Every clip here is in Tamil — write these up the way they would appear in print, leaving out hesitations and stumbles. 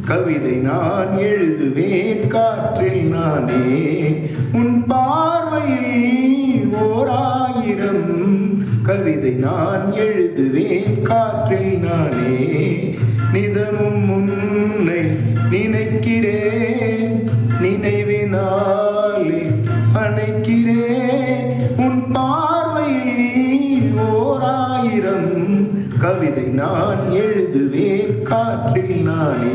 கவிதை நான் எழுதுவேன் காற்றில் நானே. உன் பார்வையில் ஓர் ஆயிரம் கவிதை நான் எழுதுவேன் காற்றில் நானே. நிதமும் உன்னை நினைக்கிறேன், நினைவினாலே அணைக்கிறேன். உன் பார்வையில் ஓர் ஆயிரம் கவிதை நான் எழுதுவேன் காற்றில் நானே.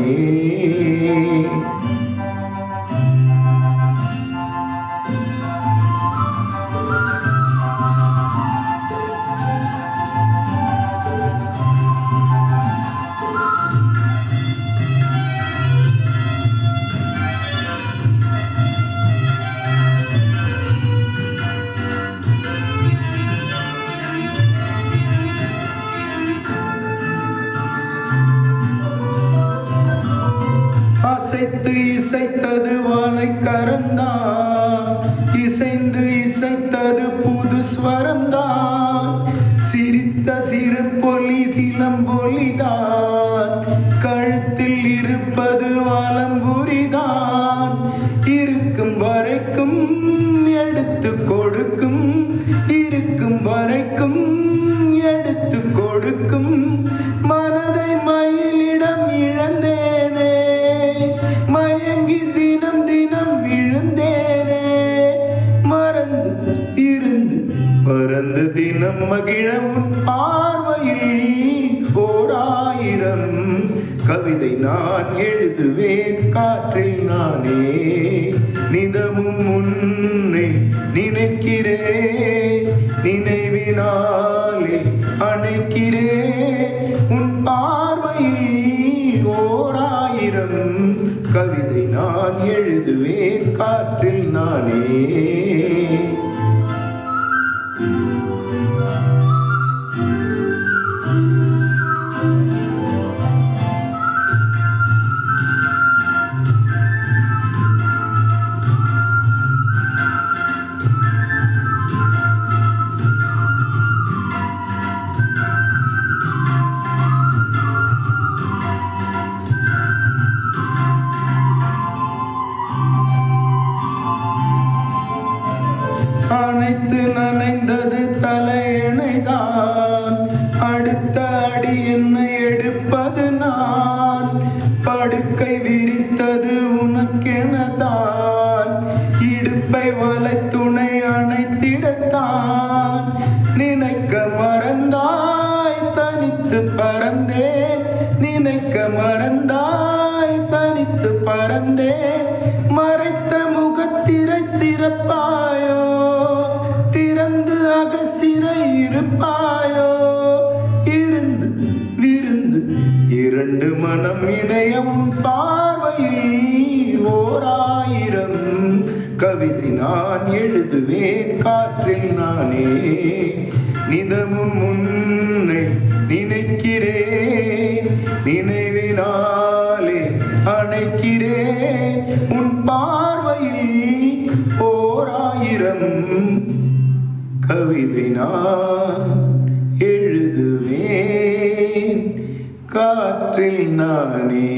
அசைத்து இசைத்தது வானை கரந்தான், இசைந்து இசைத்தது புது ஸ்வரம்தான். சிரித்த சிறு பொலி சிலம்பொலிதான், கழுத்தில் இருப்பது வலம்புரிதான். இருக்கும் வரைக்கும் எடுத்து கொடுக்கும், இருக்கும் வரைக்கும் எடுத்து கொடுக்கும். மனதை மயிலிடம் இழந்தேனே, மயங்கி தினம் தினம் விழுந்தேனே. மறந்து இருந்து பறந்து தினம் மகிழ உன் பார்வையில் ஓர் ஆயிரம் கவிதை நான் எழுதுவேன் காற்றில் நானே. நிதமும் உன்னை நினைக்கிறேன், நினைவினாலே அணைக்கிறேன். உன் பார்வையில் ஓர் ஆயிரம் கவிதை நான் எழுதுவேன் காற்றில் நானே. அனைத்து நனைந்தது தலையணைதான், அடுத்த அடி என்னை எடுப்பது நான். படுக்கை விரித்தது உனக்கெனதான், இடுப்பை வலை துணை அணைத்திடத்தான். நினைக்க மறந்தாய் தனித்து பறந்தேன், நினைக்க மறந்தாய் தனித்து பறந்தேன். மறைத்த முகத்திரை திறப்பாயோ, திறந்து அகசிறை இருப்பாயோ. இருந்து விருந்து இரண்டு மனம் இணையம் பார்வையில் ஓர் ஆயிரம் கவிதை நான் எழுதுவேன் காற்றில் நானே. நிதமும் உன்னை நினைக்கிறேன், நினைவினாலே அணைக்கிறேன். உன் பார்வையில் ஓர் ஆயிரம் கவிதை நான் எழுதுவேன் காற்றில் நானே.